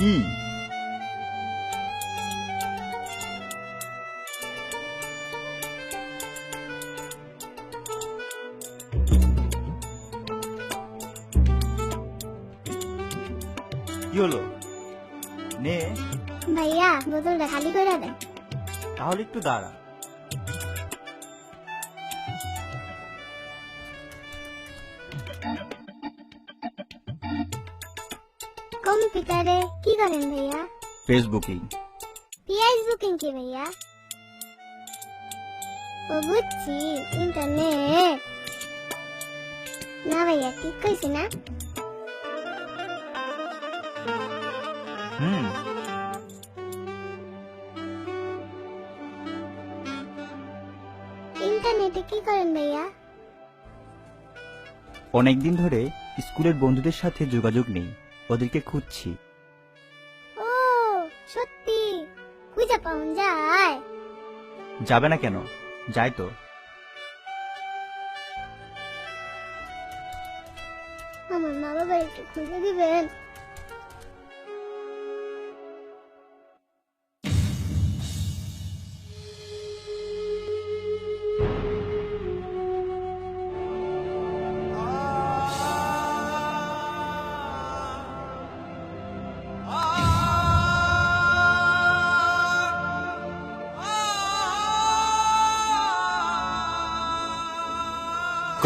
কি? কি হলো? নে, ভাইয়া বোতলটা খালি করে দেন। তাহলে একটু দাঁড়া। কম্পিউটারে কি করেন ভাইয়া? ফেসবুকিং। পিআইস বুকিং কি ভাইয়া? ও বুঝছি, ইন্টারনেট। না ভাইয়া ঠিক কইছি না? হুম। ইন্টারনেটে কি করেন ভাইয়া? অনেকদিন ধরে স্কুলের বন্ধুদের সাথে যোগাযোগ নেই, ওদেরকে খুঁজছি। ও সত্যি, খুঁজে পাওয়া যায়? যাবে না কেন? যাই তো। আমার মা বাবা একটু খুঁজে দিবেন?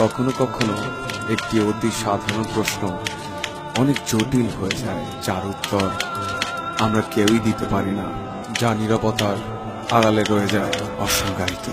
কখনো কখনো একটি অতি সাধারণ প্রশ্ন অনেক জটিল হয়ে যায়, যার উত্তর আমরা কেউই দিতে পারি না, যা নীরবতার আড়ালে রয়ে যায় অসংজ্ঞায়িত।